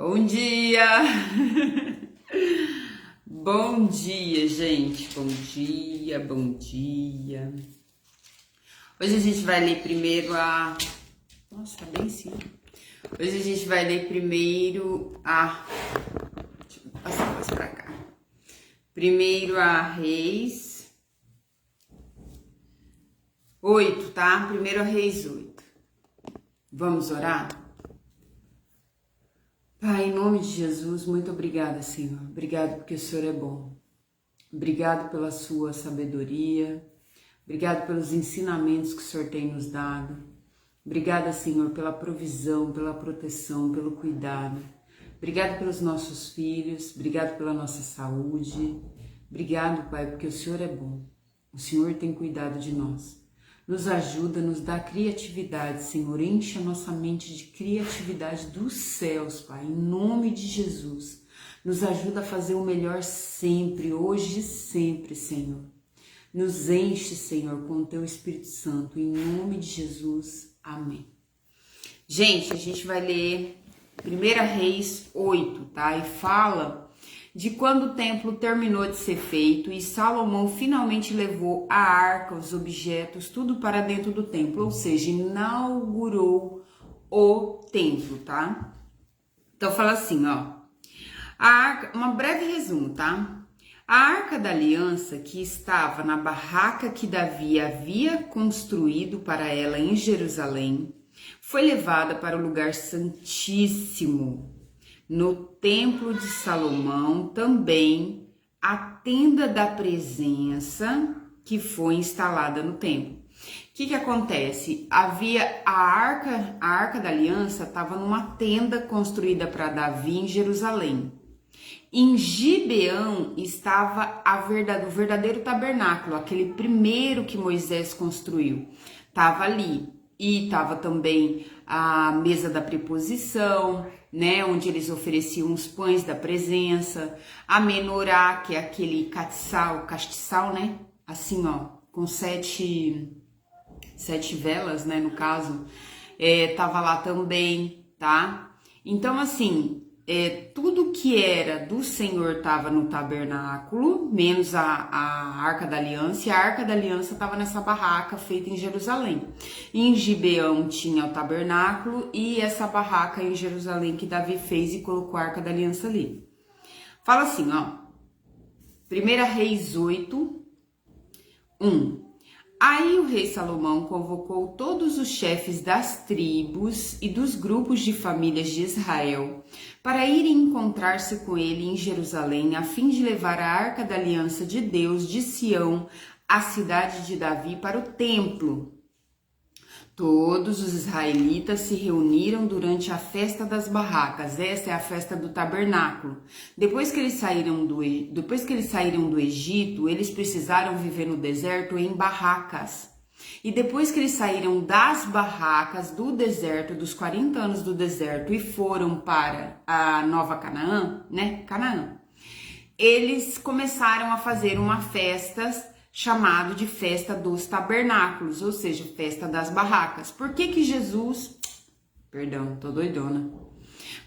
Bom dia! Bom dia, gente! Bom dia, bom dia! Hoje a gente vai ler primeiro a... Nossa, tá bem sim. Hoje a gente vai ler primeiro a... Deixa eu passar mais pra cá. Primeiro a Reis 8, tá? Primeiro a Reis 8. Vamos orar? Pai, em nome de Jesus, muito obrigada, Senhor. Obrigado porque o Senhor é bom. Obrigado pela sua sabedoria. Obrigado pelos ensinamentos que o Senhor tem nos dado. Obrigada, Senhor, pela provisão, pela proteção, pelo cuidado. Obrigado pelos nossos filhos. Obrigado pela nossa saúde. Obrigado, Pai, porque o Senhor é bom. O Senhor tem cuidado de nós. Nos ajuda, nos dá criatividade, Senhor. Enche a nossa mente de criatividade dos céus, Pai, em nome de Jesus. Nos ajuda a fazer o melhor sempre, hoje e sempre, Senhor. Nos enche, Senhor, com o Teu Espírito Santo, em nome de Jesus. Amém. Gente, a gente vai ler 1 Reis 8, tá? E fala de quando o templo terminou de ser feito e Salomão finalmente levou a arca, os objetos, tudo para dentro do templo, ou seja, inaugurou o templo, tá? Então fala assim, ó, a arca, um breve resumo, tá? A arca da aliança que estava na barraca que Davi havia construído para ela em Jerusalém, foi levada para o lugar santíssimo, no templo de Salomão, também a tenda da presença que foi instalada no templo. O que acontece? Havia a arca da aliança estava numa tenda construída para Davi em Jerusalém. Em Gibeão estava o verdadeiro tabernáculo, aquele primeiro que Moisés construiu, estava ali. E estava também a mesa da preposição, né, onde eles ofereciam os pães da presença, a menorá, que é aquele castiçal, né, assim, ó, com sete velas, né, no caso, tava lá também, tá? Então, assim, tudo que era do Senhor estava no tabernáculo, menos a Arca da Aliança, e a Arca da Aliança estava nessa barraca feita em Jerusalém. Em Gibeão tinha o tabernáculo e essa barraca em Jerusalém que Davi fez e colocou a Arca da Aliança ali. Fala assim, ó, 1 Reis 8, 1. Aí o rei Salomão convocou todos os chefes das tribos e dos grupos de famílias de Israel para irem encontrar-se com ele em Jerusalém, a fim de levar a arca da aliança de Deus de Sião, a cidade de Davi, para o templo. Todos os israelitas se reuniram durante a festa das barracas. Essa é a festa do tabernáculo. Depois que eles saíram do Egito, eles precisaram viver no deserto em barracas. E depois que eles saíram das barracas do deserto, dos 40 anos do deserto, e foram para a Nova Canaã, né? Canaã, eles começaram a fazer uma festa chamado de festa dos tabernáculos, ou seja, festa das barracas. Por que Jesus... Perdão, tô doidona.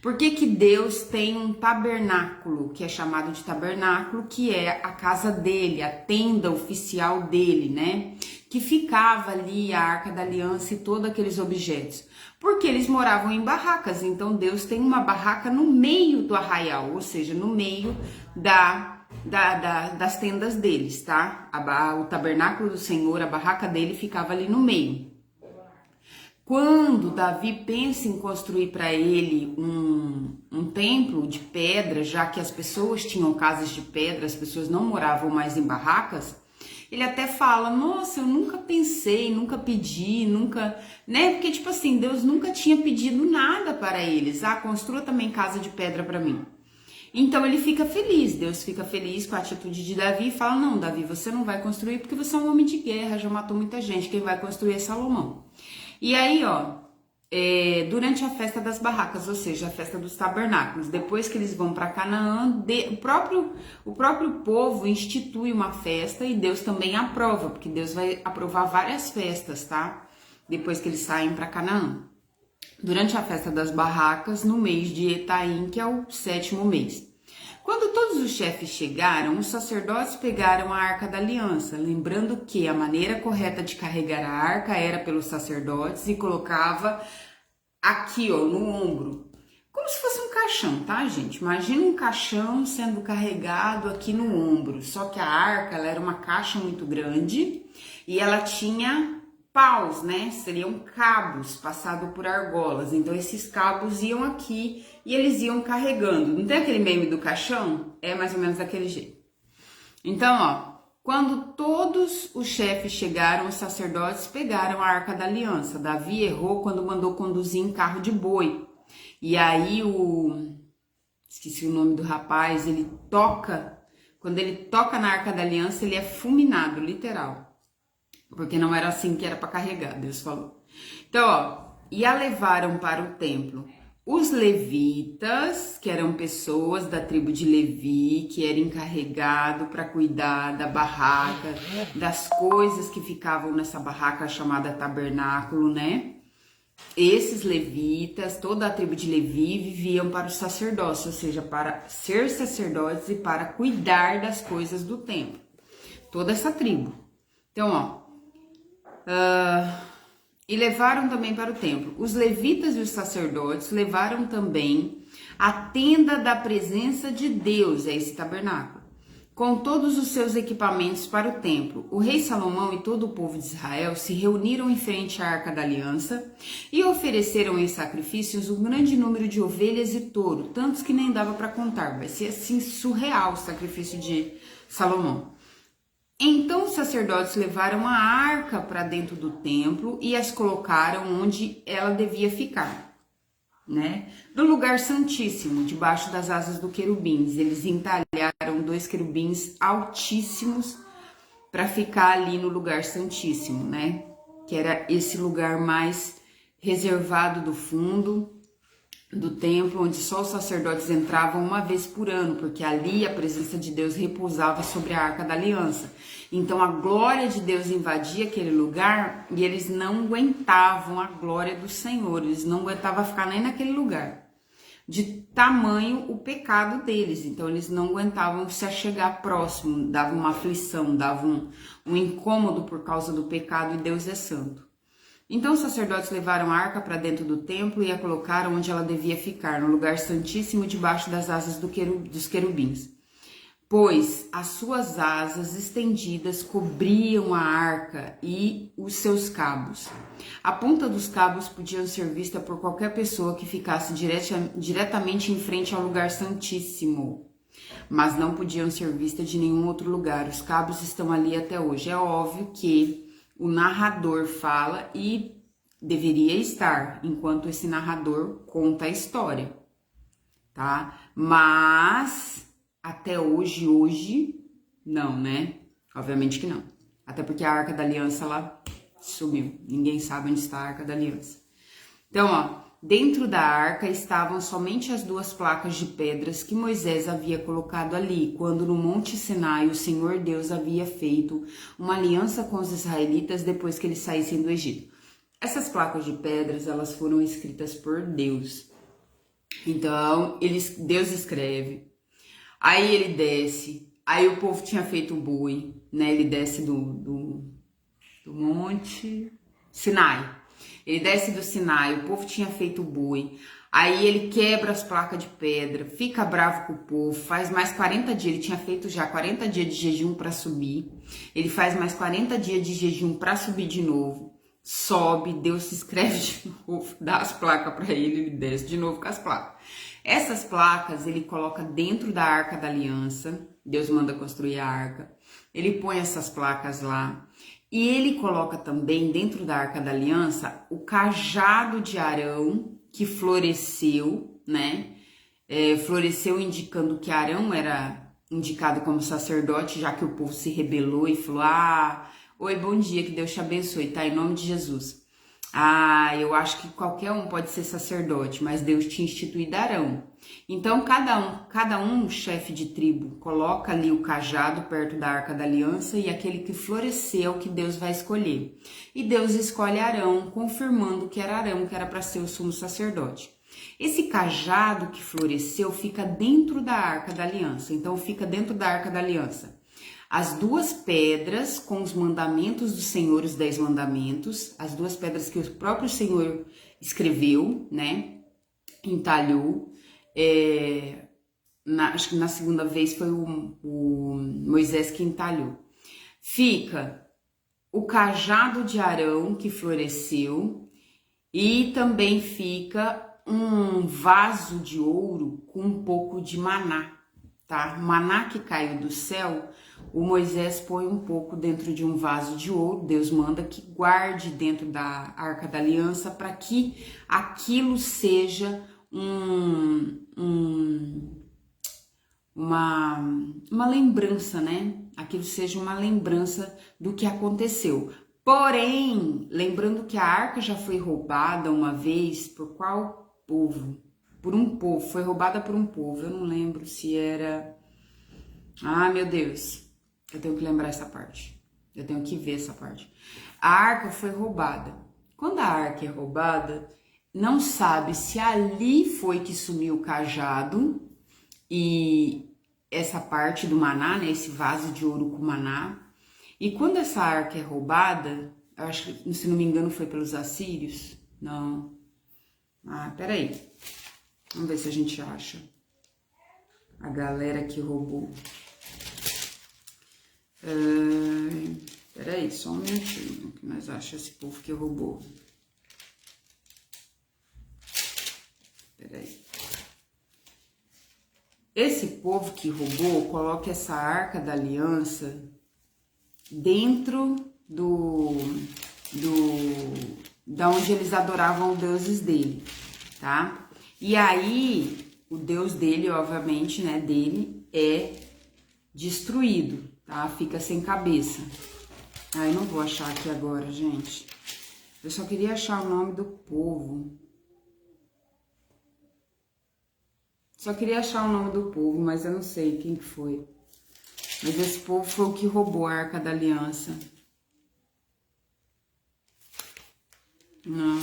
Por que Deus tem um tabernáculo, que é chamado de tabernáculo, que é a casa dele, a tenda oficial dele, né? Que ficava ali a Arca da Aliança e todos aqueles objetos. Porque eles moravam em barracas, então Deus tem uma barraca no meio do arraial, ou seja, no meio das tendas deles, tá? O tabernáculo do Senhor, a barraca dele ficava ali no meio. Quando Davi pensa em construir para ele um templo de pedra, já que as pessoas tinham casas de pedra, as pessoas não moravam mais em barracas, ele até fala, nossa, eu nunca pensei, nunca pedi, nunca, né? Porque, tipo assim, Deus nunca tinha pedido nada para eles. Construa também casa de pedra para mim. Então ele fica feliz, Deus fica feliz com a atitude de Davi e fala, não, Davi, você não vai construir porque você é um homem de guerra, já matou muita gente, quem vai construir é Salomão. E aí, ó, durante a festa das barracas, ou seja, a festa dos tabernáculos, depois que eles vão para Canaã, o próprio povo institui uma festa e Deus também aprova, porque Deus vai aprovar várias festas, tá? Depois que eles saem para Canaã. durante a festa das barracas, no mês de Etaim, que é o 7º mês. Quando todos os chefes chegaram, os sacerdotes pegaram a Arca da Aliança, lembrando que a maneira correta de carregar a arca era pelos sacerdotes e colocava aqui, ó, no ombro, como se fosse um caixão, tá, gente? Imagina um caixão sendo carregado aqui no ombro, só que a arca, ela era uma caixa muito grande e ela tinha paus, né? Seriam cabos passados por argolas. Então esses cabos iam aqui e eles iam carregando. Não tem aquele meme do caixão? É mais ou menos daquele jeito. Então, ó, quando todos os chefes chegaram, os sacerdotes pegaram a Arca da Aliança. Davi errou quando mandou conduzir em carro de boi. E aí esqueci o nome do rapaz, quando ele toca na Arca da Aliança, ele é fulminado, literal. Porque não era assim que era para carregar, Deus falou. Então, ó, e a levaram para o templo os levitas, que eram pessoas da tribo de Levi, que era encarregado para cuidar da barraca, das coisas que ficavam nessa barraca chamada tabernáculo, né? Esses levitas, toda a tribo de Levi, viviam para o sacerdócio, ou seja, para ser sacerdotes e para cuidar das coisas do templo. Toda essa tribo. Então, ó, e levaram também para o templo. Os levitas e os sacerdotes levaram também a tenda da presença de Deus, é esse tabernáculo, com todos os seus equipamentos para o templo. O rei Salomão e todo o povo de Israel se reuniram em frente à Arca da Aliança e ofereceram em sacrifícios um grande número de ovelhas e touro, tantos que nem dava para contar. Vai ser assim surreal o sacrifício de Salomão. Então os sacerdotes levaram a arca para dentro do templo e as colocaram onde ela devia ficar, né? No lugar santíssimo, debaixo das asas do querubins. Eles entalharam 2 querubins altíssimos para ficar ali no lugar santíssimo, né? Que era esse lugar mais reservado do fundo do templo, onde só os sacerdotes entravam uma vez por ano, porque ali a presença de Deus repousava sobre a Arca da Aliança. Então a glória de Deus invadia aquele lugar e eles não aguentavam a glória do Senhor, eles não aguentavam ficar nem naquele lugar, de tamanho o pecado deles. Então eles não aguentavam se achegar próximo, dava uma aflição, dava um incômodo por causa do pecado, e Deus é santo. Então os sacerdotes levaram a arca para dentro do templo e a colocaram onde ela devia ficar, no lugar santíssimo, debaixo das asas dos querubins. Pois as suas asas estendidas cobriam a arca e os seus cabos. A ponta dos cabos podiam ser vista por qualquer pessoa que ficasse diretamente em frente ao lugar santíssimo, mas não podiam ser vistas de nenhum outro lugar. Os cabos estão ali até hoje. É óbvio que o narrador fala e deveria estar, enquanto esse narrador conta a história, tá? Mas até hoje, não, né? Obviamente que não. Até porque a Arca da Aliança, ela sumiu. Ninguém sabe onde está a Arca da Aliança. Então, ó, dentro da arca estavam somente as 2 placas de pedras que Moisés havia colocado ali, quando no Monte Sinai o Senhor Deus havia feito uma aliança com os israelitas depois que eles saíssem do Egito. Essas placas de pedras, elas foram escritas por Deus. Então, Deus escreve, aí ele desce, aí o povo tinha feito o boi, né? Ele desce do Monte Sinai. Ele desce do Sinai, o povo tinha feito o boi, aí ele quebra as placas de pedra, fica bravo com o povo, faz mais 40 dias, ele tinha feito já 40 dias de jejum para subir, ele faz mais 40 dias de jejum para subir de novo, sobe, Deus se escreve de novo, dá as placas para ele desce de novo com as placas. Essas placas ele coloca dentro da Arca da Aliança, Deus manda construir a arca, ele põe essas placas lá. E ele coloca também dentro da Arca da Aliança o cajado de Arão, que floresceu, né? Floresceu indicando que Arão era indicado como sacerdote, já que o povo se rebelou e falou: oi, bom dia, que Deus te abençoe, tá? Em nome de Jesus. Ah, eu acho que qualquer um pode ser sacerdote, mas Deus tinha instituído Arão. Então, cada um, chefe de tribo, coloca ali o cajado perto da Arca da Aliança e aquele que florescer é o que Deus vai escolher. E Deus escolhe Arão, confirmando que era Arão, que era para ser o sumo sacerdote. Esse cajado que floresceu fica dentro da Arca da Aliança, então fica dentro da Arca da Aliança. As duas pedras com os mandamentos do Senhor, os 10 mandamentos, as duas pedras que o próprio Senhor escreveu, né, entalhou. Acho que na segunda vez foi o Moisés que entalhou. Fica o cajado de Arão que floresceu e também fica um vaso de ouro com um pouco de maná, tá? Maná que caiu do céu, o Moisés põe um pouco dentro de um vaso de ouro, Deus manda que guarde dentro da Arca da Aliança para que aquilo seja uma lembrança, né? Aquilo seja uma lembrança do que aconteceu. Porém, lembrando que a arca já foi roubada uma vez, por qual povo? Por um povo, foi roubada por um povo, eu não lembro se era... Ah, meu Deus, eu tenho que lembrar essa parte, eu tenho que ver essa parte. A arca foi roubada. Quando a arca é roubada, não sabe se ali foi que sumiu o cajado e essa parte do maná, né, esse vaso de ouro com maná. E quando essa arca é roubada, eu acho que, se não me engano, foi pelos assírios. Não. Ah, peraí. Vamos ver se a gente acha a galera que roubou. Peraí, só um minutinho, que nós achamos esse povo que roubou. Peraí. Esse povo que roubou, coloca essa arca da aliança dentro da onde eles adoravam os deuses dele, tá? E aí, o deus dele, obviamente, né, dele é destruído, tá? Fica sem cabeça. Ai, não vou achar aqui agora, gente. Eu só queria achar o nome do povo. Só queria achar o nome do povo, mas eu não sei quem foi. Mas esse povo foi o que roubou a Arca da Aliança. Não.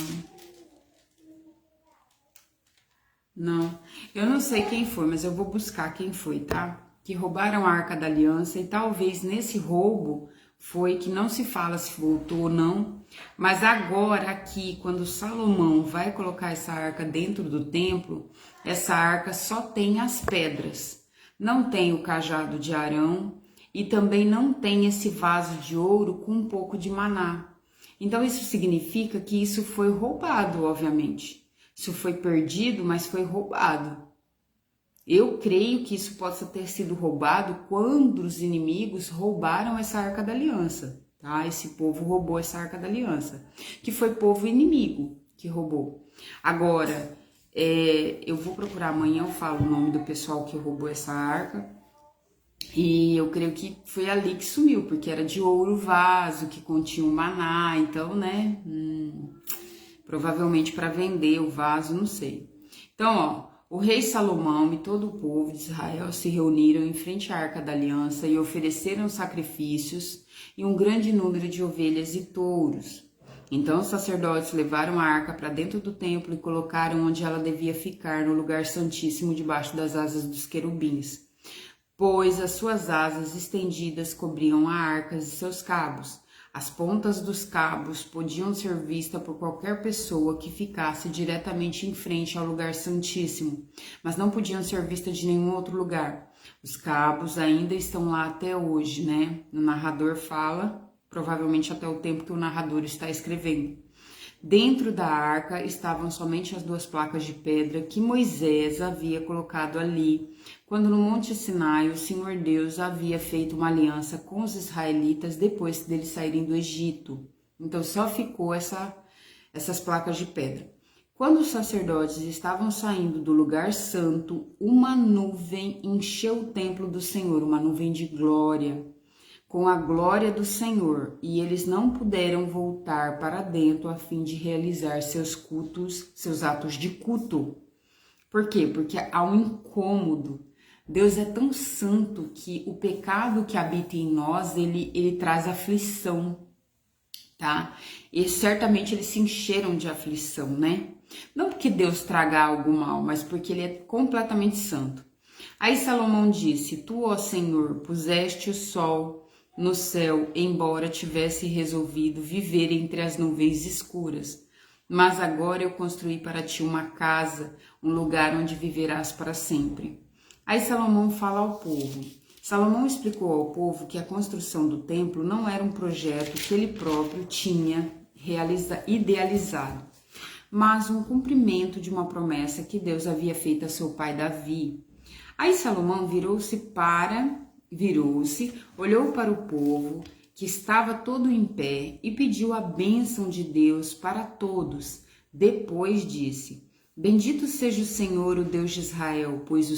Eu não sei quem foi, mas eu vou buscar quem foi, tá? Que roubaram a Arca da Aliança e talvez nesse roubo foi que não se fala se voltou ou não. Mas agora aqui, quando Salomão vai colocar essa arca dentro do templo, essa arca só tem as pedras. Não tem o cajado de Arão e também não tem esse vaso de ouro com um pouco de maná. Então isso significa que isso foi roubado, obviamente. Isso foi perdido, mas foi roubado. Eu creio que isso possa ter sido roubado quando os inimigos roubaram essa Arca da Aliança, tá? Esse povo roubou essa Arca da Aliança, que foi povo inimigo que roubou. Agora, eu vou procurar amanhã, eu falo o nome do pessoal que roubou essa arca, e eu creio que foi ali que sumiu, porque era de ouro o vaso, que continha um maná, então, né, provavelmente para vender o vaso, não sei. Então, ó, o rei Salomão e todo o povo de Israel se reuniram em frente à Arca da Aliança e ofereceram sacrifícios e um grande número de ovelhas e touros. Então os sacerdotes levaram a arca para dentro do templo e colocaram onde ela devia ficar, no lugar santíssimo, debaixo das asas dos querubins, pois as suas asas estendidas cobriam a arca e seus cabos. As pontas dos cabos podiam ser vistas por qualquer pessoa que ficasse diretamente em frente ao lugar santíssimo, mas não podiam ser vistas de nenhum outro lugar. Os cabos ainda estão lá até hoje, né? O narrador fala, provavelmente até o tempo que o narrador está escrevendo. Dentro da arca estavam somente as duas placas de pedra que Moisés havia colocado ali, quando no Monte Sinai o Senhor Deus havia feito uma aliança com os israelitas depois deles saírem do Egito. Então só ficou essas placas de pedra. Quando os sacerdotes estavam saindo do lugar santo, uma nuvem encheu o templo do Senhor, uma nuvem de glória, com a glória do Senhor, e eles não puderam voltar para dentro a fim de realizar seus cultos, seus atos de culto. Por quê? Porque há um incômodo. Deus é tão santo que o pecado que habita em nós, ele traz aflição, tá? E certamente eles se encheram de aflição, né? Não porque Deus traga algo mal, mas porque ele é completamente santo. Aí Salomão disse: Tu, ó Senhor, puseste o sol no céu, embora tivesse resolvido viver entre as nuvens escuras. Mas agora eu construí para ti uma casa, um lugar onde viverás para sempre. Aí Salomão fala ao povo. Salomão explicou ao povo que a construção do templo não era um projeto que ele próprio tinha idealizado, mas um cumprimento de uma promessa que Deus havia feito a seu pai Davi. Aí Salomão virou-se, olhou para o povo, que estava todo em pé, e pediu a bênção de Deus para todos. Depois disse: Bendito seja o Senhor, o Deus de Israel, pois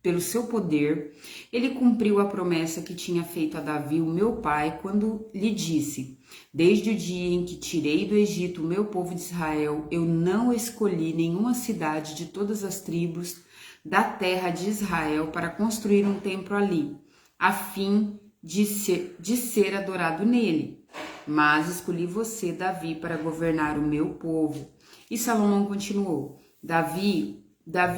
pelo seu poder, ele cumpriu a promessa que tinha feito a Davi, o meu pai, quando lhe disse: Desde o dia em que tirei do Egito o meu povo de Israel, eu não escolhi nenhuma cidade de todas as tribos da terra de Israel para construir um templo ali, a fim de ser adorado nele. Mas escolhi você, Davi, para governar o meu povo. E Salomão continuou: Davi,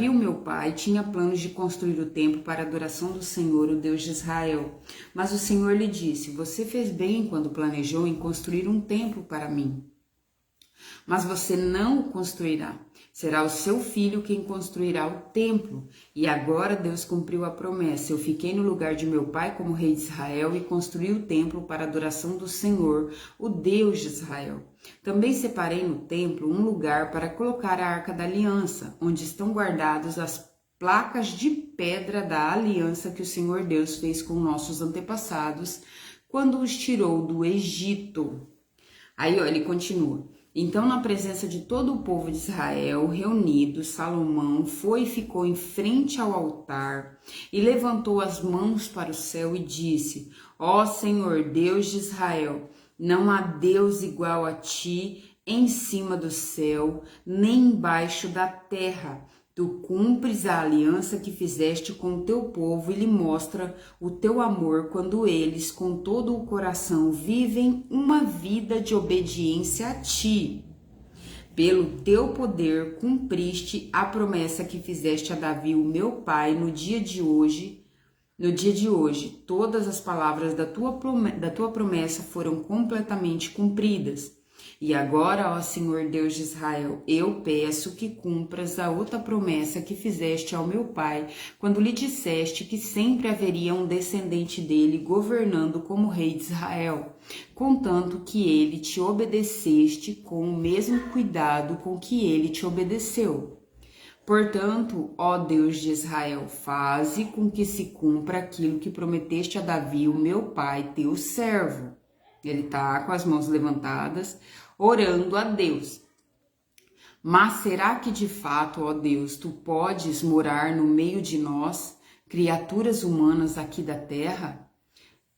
o meu pai, tinha planos de construir o templo para a adoração do Senhor, o Deus de Israel. Mas o Senhor lhe disse: Você fez bem quando planejou em construir um templo para mim. Mas você não o construirá. Será o seu filho quem construirá o templo. E agora Deus cumpriu a promessa. Eu fiquei no lugar de meu pai como rei de Israel e construí o templo para a adoração do Senhor, o Deus de Israel. Também separei no templo um lugar para colocar a Arca da Aliança, onde estão guardadas as placas de pedra da aliança que o Senhor Deus fez com nossos antepassados quando os tirou do Egito. Aí, ó, ele continua. Então, na presença de todo o povo de Israel reunido, Salomão foi e ficou em frente ao altar e levantou as mãos para o céu e disse: Ó Senhor, Deus de Israel, não há Deus igual a ti em cima do céu, nem embaixo da terra. Tu cumpres a aliança que fizeste com o teu povo e lhe mostra o teu amor quando eles, com todo o coração, vivem uma vida de obediência a ti. Pelo teu poder cumpriste a promessa que fizeste a Davi, o meu pai, no dia de hoje. Todas as palavras da tua promessa foram completamente cumpridas. E agora, ó Senhor Deus de Israel, eu peço que cumpras a outra promessa que fizeste ao meu pai, quando lhe disseste que sempre haveria um descendente dele governando como rei de Israel, contanto que ele te obedeceste com o mesmo cuidado com que ele te obedeceu. Portanto, ó Deus de Israel, faze com que se cumpra aquilo que prometeste a Davi, o meu pai, teu servo. Ele está com as mãos levantadas, orando a Deus. Mas será que de fato, ó Deus, tu podes morar no meio de nós, criaturas humanas aqui da terra?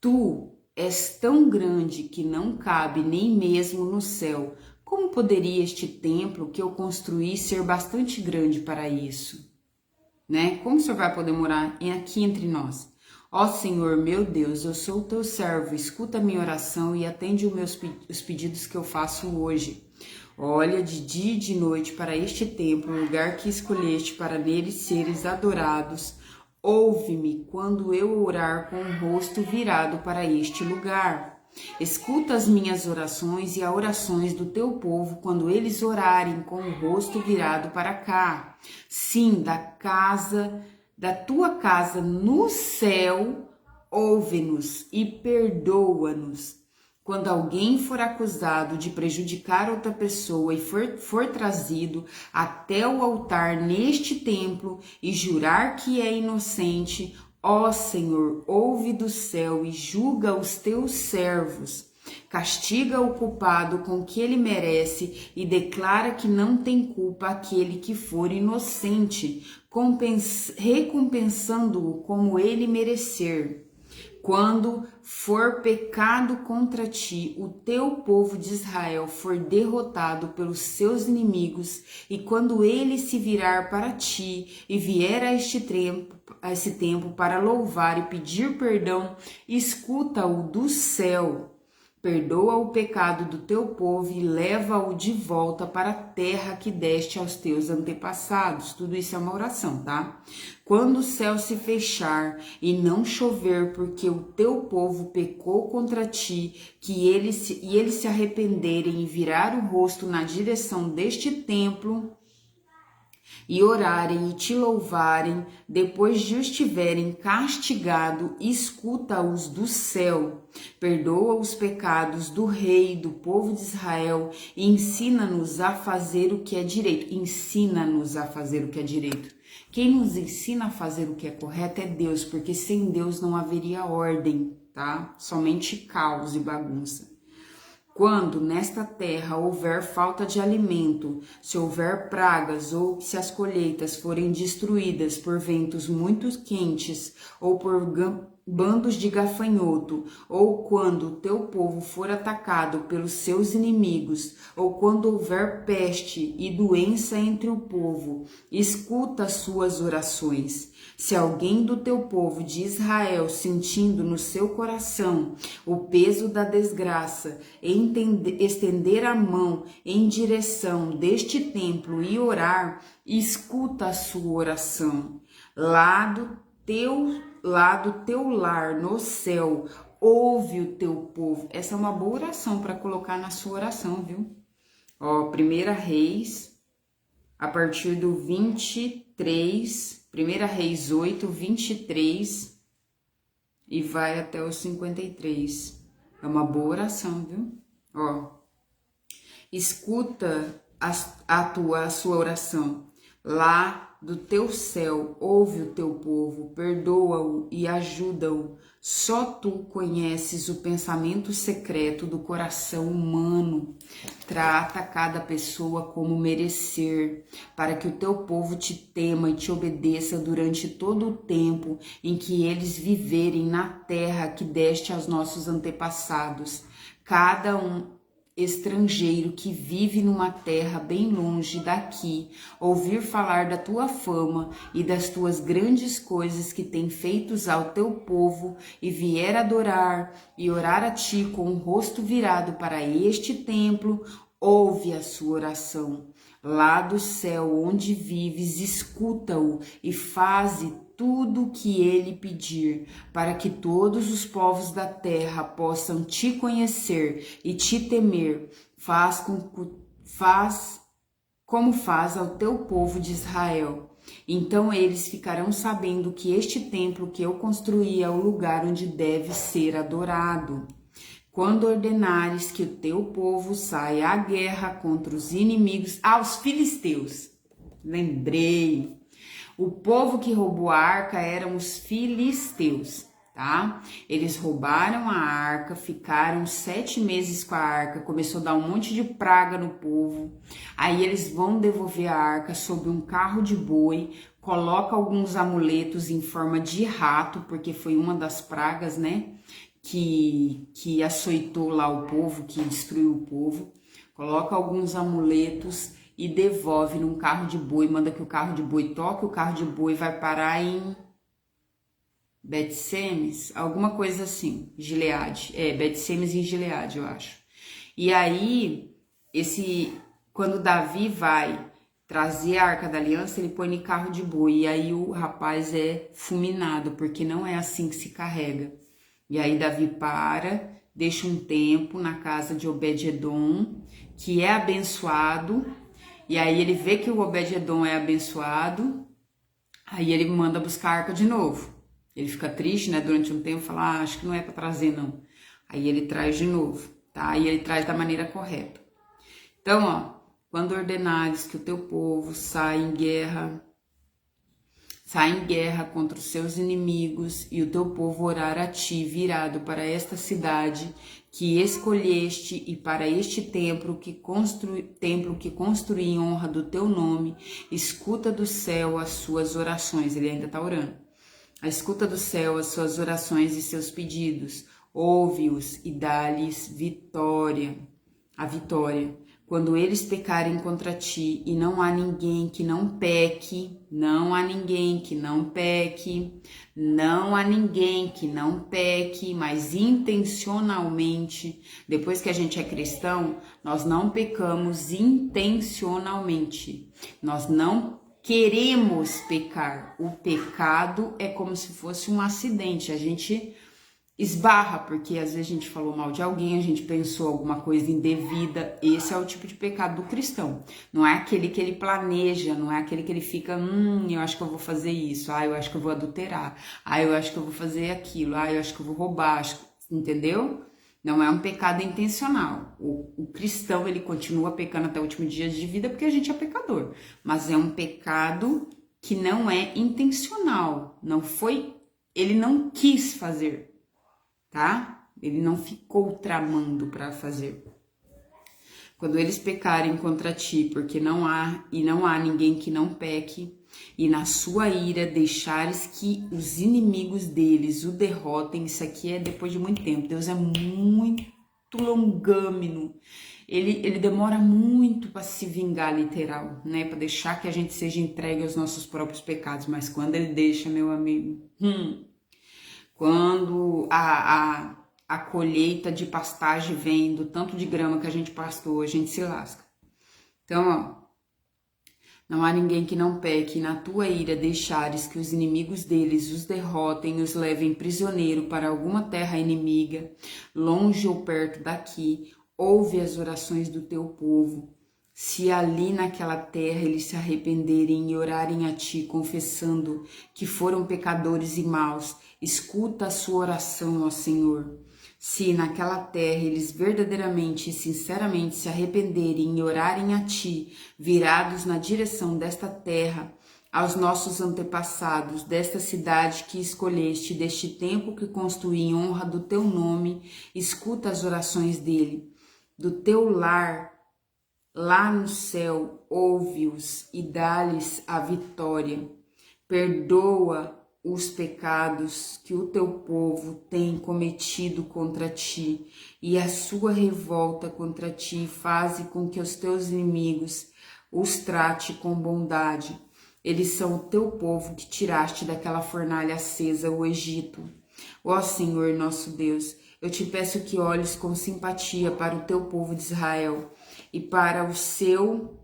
Tu és tão grande que não cabe nem mesmo no céu. Como poderia este templo que eu construí ser bastante grande para isso? Né? Como o Senhor vai poder morar aqui entre nós? Ó Senhor, meu Deus, eu sou o teu servo, escuta a minha oração e atende os pedidos que eu faço hoje. Olha de dia e de noite para este templo, o lugar que escolheste para nele seres adorados. Ouve-me quando eu orar com o rosto virado para este lugar. Escuta as minhas orações e as orações do teu povo quando eles orarem com o rosto virado para cá. Sim, da tua casa no céu, ouve-nos e perdoa-nos. Quando alguém for acusado de prejudicar outra pessoa e for trazido até o altar neste templo e jurar que é inocente, ó Senhor, ouve do céu e julga os teus servos. Castiga o culpado com o que ele merece e declara que não tem culpa aquele que for inocente, recompensando-o como ele merecer. quando for pecado contra ti, o teu povo de Israel for derrotado pelos seus inimigos, e quando ele se virar para ti e vier a esse tempo para louvar e pedir perdão, escuta-o do céu. Perdoa o pecado do teu povo e leva-o de volta para a terra que deste aos teus antepassados. Tudo isso é uma oração, tá? Quando o céu se fechar e não chover, porque o teu povo pecou contra ti, e eles se arrependerem e virar o rosto na direção deste templo, e orarem e te louvarem, depois de os tiverem castigado, escuta-os do céu, perdoa os pecados do rei e do povo de Israel e ensina-nos a fazer o que é direito. Ensina-nos a fazer o que é direito. Quem nos ensina a fazer o que é correto é Deus, porque sem Deus não haveria ordem, tá? Somente caos e bagunça. Quando nesta terra houver falta de alimento, se houver pragas ou se as colheitas forem destruídas por ventos muito quentes ou por bandos de gafanhoto, ou quando o teu povo for atacado pelos seus inimigos, ou quando houver peste e doença entre o povo, escuta as suas orações. Se alguém do teu povo de Israel, sentindo no seu coração o peso da desgraça, estender a mão em direção deste templo e orar, escuta a sua oração. Lá do teu lar no céu, ouve o teu povo. Essa é uma boa oração para colocar na sua oração, viu? Ó, 1 Reis, a partir do 23, 1 Reis 8, 23 e vai até os 53. É uma boa oração, viu? Ó, escuta a sua oração. Lá do teu céu, ouve o teu povo, perdoa-o e ajuda-o. Só tu conheces o pensamento secreto do coração humano. Trata cada pessoa como merecer, para que o teu povo te tema e te obedeça durante todo o tempo em que eles viverem na terra que deste aos nossos antepassados. Cada estrangeiro que vive numa terra bem longe daqui, ouvir falar da tua fama e das tuas grandes coisas que tem feitos ao teu povo e vier adorar e orar a ti com o rosto virado para este templo, ouve a sua oração. Lá do céu onde vives, escuta-o e faze tudo o que ele pedir, para que todos os povos da terra possam te conhecer e te temer. Faz como faz ao teu povo de Israel. Então eles ficarão sabendo que este templo que eu construí é o lugar onde deve ser adorado. Quando ordenares que o teu povo saia à guerra contra os inimigos, aos filisteus. Lembrei. O povo que roubou a arca eram os filisteus, tá? Eles roubaram a arca, ficaram 7 meses com a arca, começou a dar um monte de praga no povo. Aí eles vão devolver a arca sob um carro de boi, coloca alguns amuletos em forma de rato, porque foi uma das pragas, né? Que açoitou lá o povo, que destruiu o povo. Coloca alguns amuletos e devolve num carro de boi, manda que o carro de boi toque, o carro de boi vai parar em Bet-Semes, alguma coisa assim, Gileade, Bet-Semes em Gileade, eu acho. E aí, quando Davi vai trazer a Arca da Aliança, ele põe em carro de boi, e aí o rapaz é fulminado, porque não é assim que se carrega. E aí Davi deixa um tempo na casa de Obed-Edom, que é abençoado. E aí ele vê que o Obed-Edom é abençoado, aí ele manda buscar a arca de novo. Ele fica triste, né, durante um tempo, fala, acho que não é para trazer não. Aí ele traz de novo, tá? E ele traz da maneira correta. Então, ó, quando ordenares que o teu povo saia em guerra contra os seus inimigos, e o teu povo orar a ti, virado para esta cidade que escolheste e para este templo que construí em honra do teu nome, escuta do céu as suas orações. Ele ainda está orando. A escuta do céu as suas orações e seus pedidos. Ouve-os e dá-lhes vitória. A vitória. Quando eles pecarem contra ti, e não há ninguém que não peque, não há ninguém que não peque, não há ninguém que não peque, mas intencionalmente, depois que a gente é cristão, nós não pecamos intencionalmente, nós não queremos pecar. O pecado é como se fosse um acidente, a gente esbarra, porque às vezes a gente falou mal de alguém, a gente pensou alguma coisa indevida. Esse é o tipo de pecado do cristão. Não é aquele que ele planeja, não é aquele que ele fica, eu acho que eu vou fazer isso, eu acho que eu vou adulterar, eu acho que eu vou fazer aquilo, eu acho que eu vou roubar, entendeu? Não é um pecado intencional. O cristão, ele continua pecando até o último dia de vida porque a gente é pecador. Mas é um pecado que não é intencional, não foi, ele não quis fazer. Tá? Ele não ficou tramando para fazer. Quando eles pecarem contra ti, porque não há ninguém que não peque, e na sua ira deixares que os inimigos deles o derrotem, isso aqui é depois de muito tempo. Deus é muito longâmino. Ele demora muito para se vingar, literal, né? Para deixar que a gente seja entregue aos nossos próprios pecados. Mas quando ele deixa, meu amigo, quando a colheita de pastagem vem do tanto de grama que a gente pastou, a gente se lasca. Então, ó, não há ninguém que não peque, na tua ira deixares que os inimigos deles os derrotem, os levem prisioneiro para alguma terra inimiga, longe ou perto daqui. Ouve as orações do teu povo. Se ali naquela terra eles se arrependerem e orarem a ti, confessando que foram pecadores e maus, escuta a sua oração, ó Senhor. Se naquela terra eles verdadeiramente e sinceramente se arrependerem e orarem a ti, virados na direção desta terra, aos nossos antepassados, desta cidade que escolheste, deste templo que construí em honra do teu nome, escuta as orações dele, do teu lar, lá no céu, ouve-os e dá-lhes a vitória. Perdoa os pecados que o teu povo tem cometido contra ti, e a sua revolta contra ti faze com que os teus inimigos os trate com bondade. Eles são o teu povo que tiraste daquela fornalha acesa, o Egito. Ó Senhor nosso Deus, eu te peço que olhes com simpatia para o teu povo de Israel, e para o seu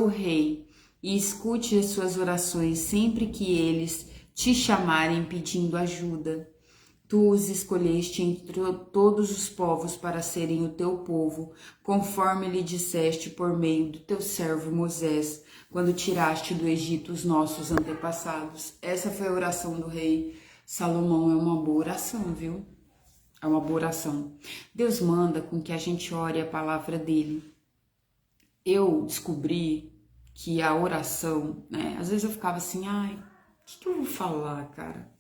rei, e escute as suas orações sempre que eles te chamarem pedindo ajuda. Tu os escolheste entre todos os povos para serem o teu povo, conforme lhe disseste por meio do teu servo Moisés, quando tiraste do Egito os nossos antepassados. Essa foi a oração do rei Salomão. É uma boa oração, viu? É uma boa oração. Deus manda com que a gente ore a palavra dele. Eu descobri que a oração, né? Às vezes eu ficava assim, o que eu vou falar, cara?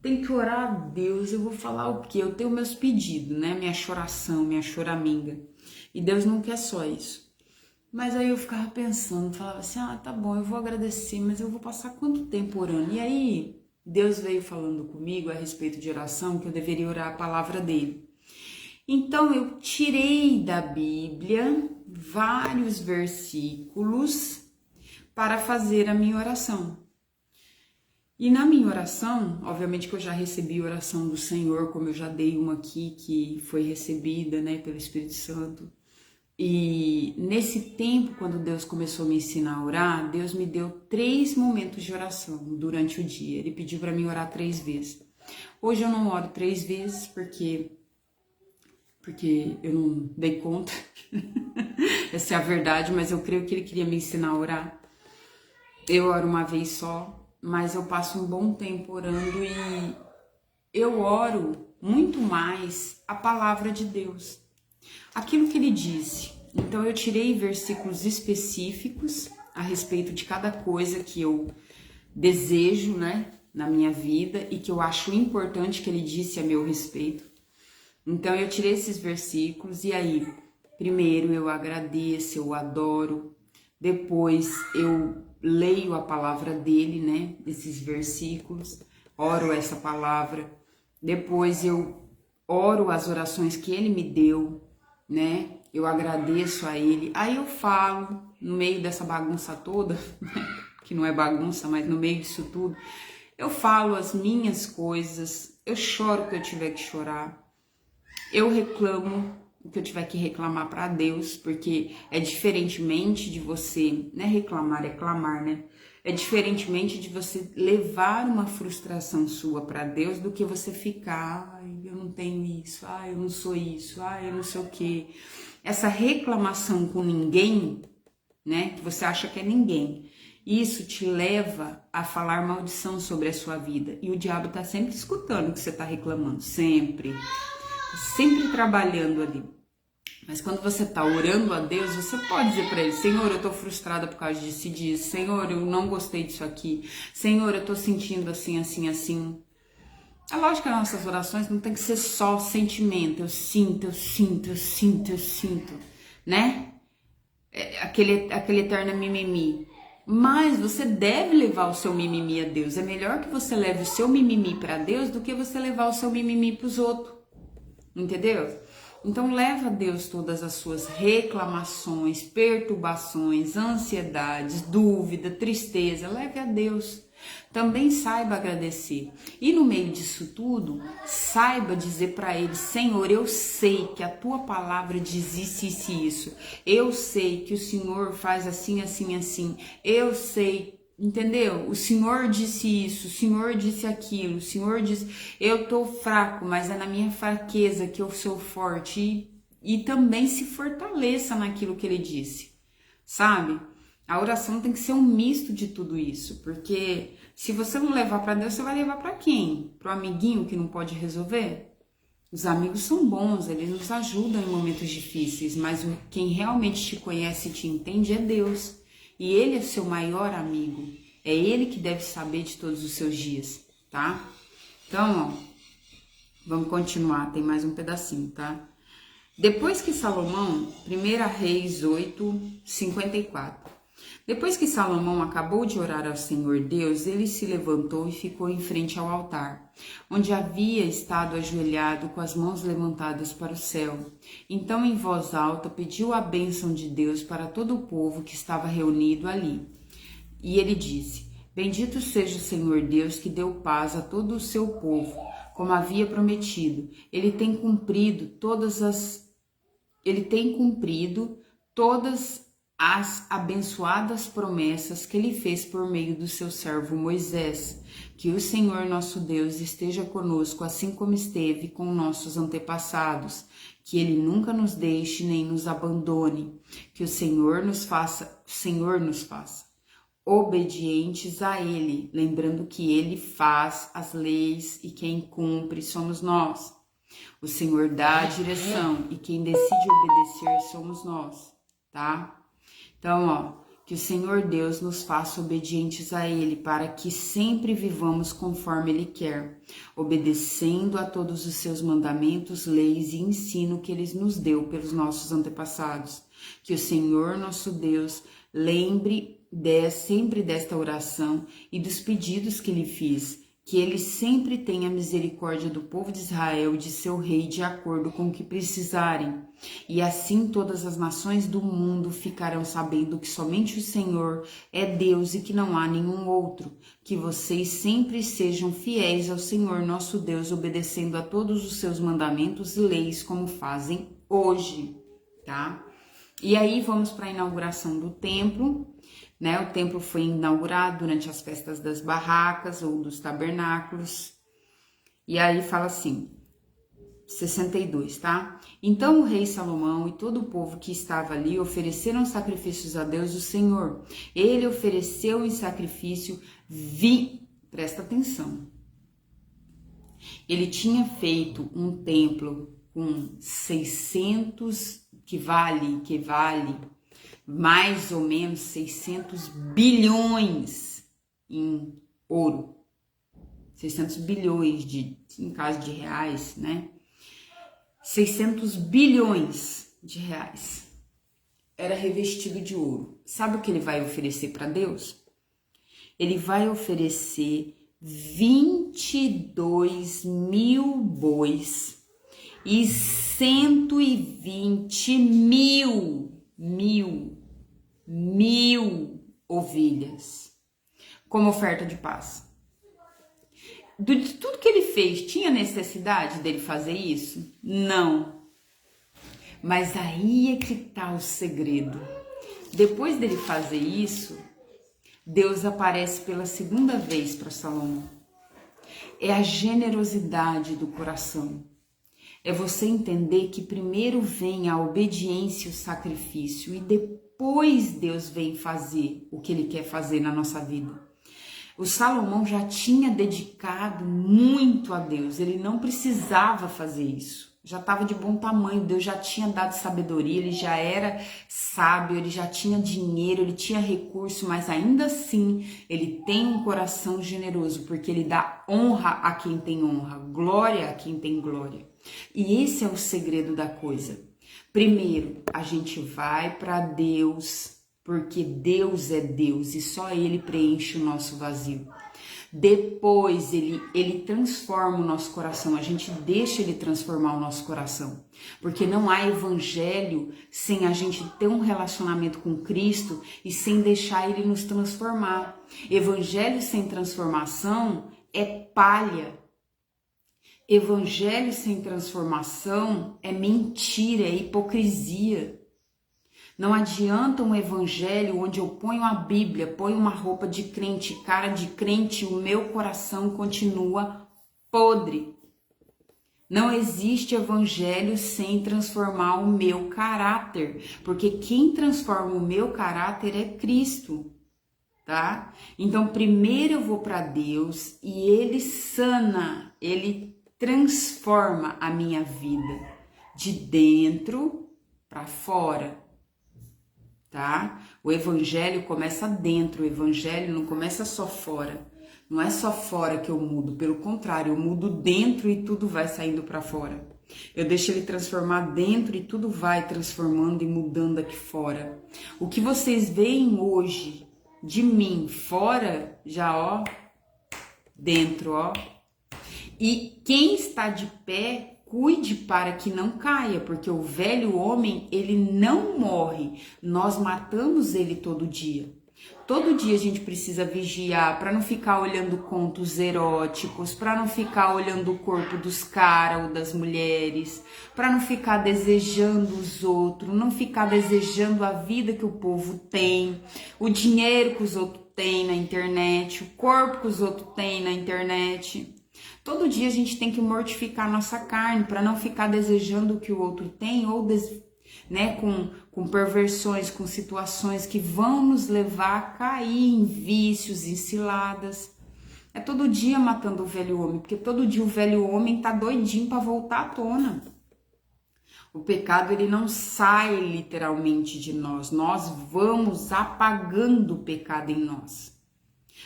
Tem que orar a Deus, eu vou falar o quê? Eu tenho meus pedidos, né? Minha choração, minha choraminga. E Deus não quer só isso. Mas aí eu ficava pensando, falava assim, tá bom, eu vou agradecer, mas eu vou passar quanto tempo orando? E aí Deus veio falando comigo a respeito de oração, que eu deveria orar a palavra dele. Então eu tirei da Bíblia vários versículos para fazer a minha oração. E na minha oração, obviamente que eu já recebi a oração do Senhor, como eu já dei uma aqui que foi recebida, né, pelo Espírito Santo. E nesse tempo, quando Deus começou a me ensinar a orar, Deus me deu 3 momentos de oração durante o dia. Ele pediu para mim orar 3 vezes. Hoje eu não oro 3 vezes porque eu não dei conta. Essa é a verdade, mas eu creio que ele queria me ensinar a orar. Eu oro uma vez só, mas eu passo um bom tempo orando e eu oro muito mais a palavra de Deus. Aquilo que ele disse. Então eu tirei versículos específicos a respeito de cada coisa que eu desejo, né, na minha vida e que eu acho importante que ele disse a meu respeito. Então eu tirei esses versículos e aí, primeiro eu agradeço, eu adoro, depois eu leio a palavra dele, né? Esses versículos, oro essa palavra. Depois eu oro as orações que ele me deu, né? Eu agradeço a ele. Aí eu falo, no meio dessa bagunça toda, que não é bagunça, mas no meio disso tudo, eu falo as minhas coisas, eu choro o que eu tiver que chorar, eu reclamo o que eu tiver que reclamar para Deus, porque é diferentemente de você, né, reclamar, é clamar, né? É diferentemente de você levar uma frustração sua para Deus do que você ficar, ai, eu não tenho isso, ai, eu não sou isso, ai, eu não sei o quê. Essa reclamação com ninguém, né, que você acha que é ninguém, isso te leva a falar maldição sobre a sua vida. E o diabo tá sempre escutando o que você tá reclamando, sempre trabalhando ali. Mas quando você tá orando a Deus, você pode dizer para ele: Senhor, eu tô frustrada por causa disso e disso. Senhor, eu não gostei disso aqui. Senhor, eu tô sentindo assim, assim, assim. É lógico que as nossas orações não tem que ser só sentimento. Eu sinto, eu sinto, eu sinto, eu sinto, né? Aquele eterno mimimi. Mas você deve levar o seu mimimi a Deus. É melhor que você leve o seu mimimi para Deus do que você levar o seu mimimi para os outros. Entendeu? Então leva a Deus todas as suas reclamações, perturbações, ansiedades, dúvida, tristeza, leve a Deus. Também saiba agradecer. E no meio disso tudo, saiba dizer para ele: Senhor, eu sei que a tua palavra diz isso, isso e isso. Eu sei que o Senhor faz assim, assim, assim. Eu sei. Entendeu? O Senhor disse isso, o Senhor disse aquilo, o Senhor disse, eu tô fraco, mas é na minha fraqueza que eu sou forte. E também se fortaleça naquilo que ele disse, sabe? A oração tem que ser um misto de tudo isso, porque se você não levar para Deus, você vai levar para quem? Pro amiguinho que não pode resolver? Os amigos são bons, eles nos ajudam em momentos difíceis, mas quem realmente te conhece e te entende é Deus. E ele é seu maior amigo. É ele que deve saber de todos os seus dias, tá? Então, ó, vamos continuar, tem mais um pedacinho, tá? Depois que Salomão, 1 Reis 8, 54. Depois que Salomão acabou de orar ao Senhor Deus, ele se levantou e ficou em frente ao altar, onde havia estado ajoelhado com as mãos levantadas para o céu. Então, em voz alta, pediu a bênção de Deus para todo o povo que estava reunido ali. E ele disse: Bendito seja o Senhor Deus que deu paz a todo o seu povo, como havia prometido. Ele tem cumprido todas as abençoadas promessas que ele fez por meio do seu servo Moisés. Que o Senhor nosso Deus esteja conosco, assim como esteve com nossos antepassados. Que ele nunca nos deixe nem nos abandone. Que o Senhor nos faça obedientes a ele, lembrando que ele faz as leis e quem cumpre somos nós. O Senhor dá a direção e quem decide obedecer somos nós, tá? Então, ó, que o Senhor Deus nos faça obedientes a ele, para que sempre vivamos conforme ele quer, obedecendo a todos os seus mandamentos, leis e ensino que ele nos deu pelos nossos antepassados. Que o Senhor nosso Deus lembre sempre desta oração e dos pedidos que lhe fiz, que ele sempre tenha misericórdia do povo de Israel e de seu rei de acordo com o que precisarem. E assim todas as nações do mundo ficarão sabendo que somente o Senhor é Deus e que não há nenhum outro. Que vocês sempre sejam fiéis ao Senhor nosso Deus, obedecendo a todos os seus mandamentos e leis como fazem hoje, tá? E aí vamos para a inauguração do templo. Né? O templo foi inaugurado durante as festas das barracas ou dos tabernáculos. E aí fala assim, 62, tá? Então o rei Salomão e todo o povo que estava ali ofereceram sacrifícios a Deus o Senhor. Ele ofereceu em sacrifício presta atenção. Ele tinha feito um templo com 600, que vale mais ou menos 600 bilhões em ouro. 600 bilhões em caso de reais, né? 600 bilhões de reais. Era revestido de ouro. Sabe o que ele vai oferecer para Deus? ele vai oferecer 22 mil bois e 120 mil ovelhas como oferta de paz. De tudo que ele fez, tinha necessidade dele fazer isso? Não. Mas aí é que tá o segredo. Depois dele fazer isso, Deus aparece pela segunda vez para Salomão. É a generosidade do coração. É você entender que primeiro vem a obediência e o sacrifício e depois Deus vem fazer o que ele quer fazer na nossa vida. O Salomão já tinha dedicado muito a Deus, ele não precisava fazer isso. Já estava de bom tamanho, Deus já tinha dado sabedoria, ele já era sábio, ele já tinha dinheiro, ele tinha recurso, mas ainda assim ele tem um coração generoso, porque ele dá honra a quem tem honra, glória a quem tem glória. E esse é o segredo da coisa. Primeiro, a gente vai para Deus, porque Deus é Deus e só Ele preenche o nosso vazio. Depois ele transforma o nosso coração, a gente deixa ele transformar o nosso coração, porque não há evangelho sem a gente ter um relacionamento com Cristo e sem deixar ele nos transformar. Evangelho sem transformação é palha. Evangelho sem transformação é mentira, é hipocrisia. Não adianta um evangelho onde eu ponho a Bíblia, ponho uma roupa de crente, cara de crente, o meu coração continua podre. Não existe evangelho sem transformar o meu caráter, porque quem transforma o meu caráter é Cristo, tá? Então, primeiro eu vou para Deus e Ele sana, Ele transforma a minha vida de dentro para fora. Tá? O evangelho começa dentro, o evangelho não começa só fora. Não é só fora que eu mudo, pelo contrário, eu mudo dentro e tudo vai saindo para fora. Eu deixo ele transformar dentro e tudo vai transformando e mudando aqui fora. O que vocês veem hoje de mim fora, já ó, dentro, ó. E quem está de pé, cuide para que não caia, porque o velho homem, ele não morre. Nós matamos ele todo dia. Todo dia a gente precisa vigiar para não ficar olhando contos eróticos, para não ficar olhando o corpo dos caras ou das mulheres, para não ficar desejando os outros, não ficar desejando a vida que o povo tem, o dinheiro que os outros têm na internet, o corpo que os outros têm na internet. Todo dia a gente tem que mortificar nossa carne para não ficar desejando o que o outro tem ou com perversões, com situações que vão nos levar a cair em vícios, em ciladas. É todo dia matando o velho homem, porque todo dia o velho homem tá doidinho para voltar à tona. O pecado, ele não sai literalmente de nós, nós vamos apagando o pecado em nós.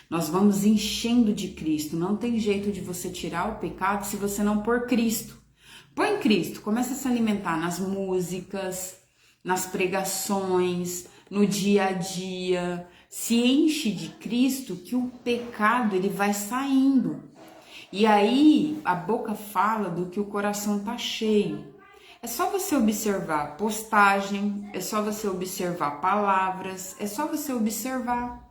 Nós vamos enchendo de Cristo. Não tem jeito de você tirar o pecado se você não pôr Cristo. Põe Cristo, começa a se alimentar nas músicas, nas pregações, no dia a dia. Se enche de Cristo que o pecado ele vai saindo. E aí a boca fala do que o coração tá cheio. É só você observar postagem, é só você observar palavras, é só você observar.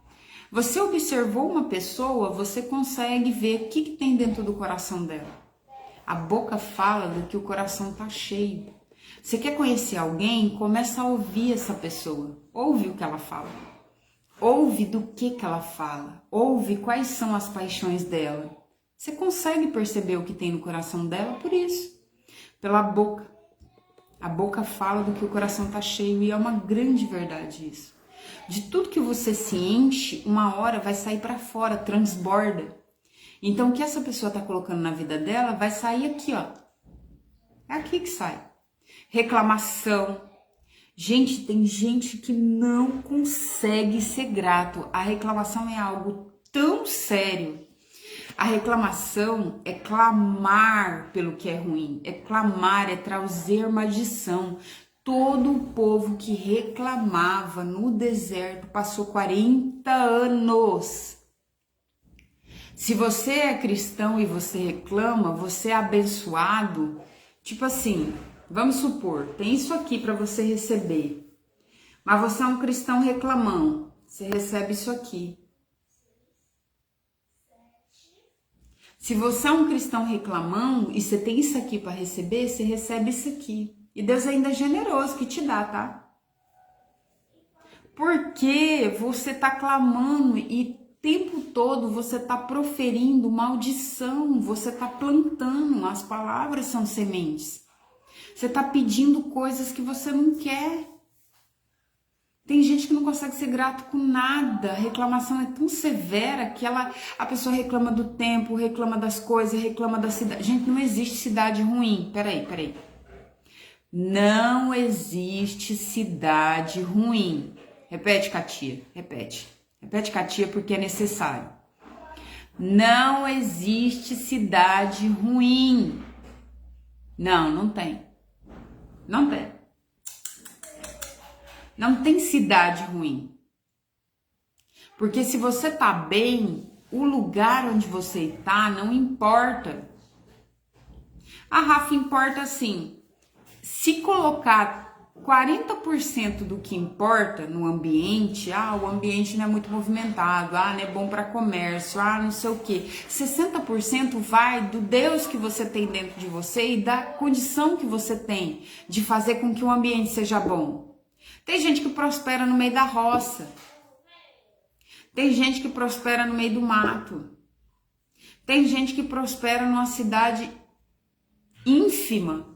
Você observou uma pessoa, você consegue ver o que tem dentro do coração dela. A boca fala do que o coração tá cheio. Você quer conhecer alguém? Começa a ouvir essa pessoa. Ouve o que ela fala. Ouve do que ela fala. Ouve quais são as paixões dela. Você consegue perceber o que tem no coração dela por isso. Pela boca. A boca fala do que o coração tá cheio e é uma grande verdade isso. De tudo que você se enche, uma hora vai sair para fora, transborda. Então, o que essa pessoa está colocando na vida dela vai sair aqui, ó. É aqui que sai. Reclamação. Gente, tem gente que não consegue ser grato. A reclamação é algo tão sério. A reclamação é clamar pelo que é ruim. É clamar, é trazer maldição. Todo o povo que reclamava no deserto passou 40 anos Se você é cristão e você reclama, você é abençoado. Tipo assim, vamos supor, tem isso aqui para você receber. Mas você é um cristão reclamão, você recebe isso aqui. Se você é um cristão reclamão e você tem isso aqui para receber, você recebe isso aqui. E Deus ainda é generoso que te dá, tá? Porque você tá clamando e o tempo todo você tá proferindo maldição, você tá plantando, as palavras são sementes. Você tá pedindo coisas que você não quer. Tem gente que não consegue ser grato com nada. A reclamação é tão severa que a pessoa reclama do tempo, reclama das coisas, reclama da cidade. Gente, não existe cidade ruim. Peraí. Não existe cidade ruim. Repete, Katia. Repete. Repete, Katia, porque é necessário. Não existe cidade ruim. Não tem. Não tem. Não tem cidade ruim. Porque se você tá bem, o lugar onde você tá não importa. A Rafa importa assim. Se colocar 40% do que importa no ambiente, o ambiente não é muito movimentado, não é bom para comércio, não sei o quê. 60% vai do Deus que você tem dentro de você e da condição que você tem de fazer com que o ambiente seja bom. Tem gente que prospera no meio da roça. Tem gente que prospera no meio do mato. Tem gente que prospera numa cidade ínfima.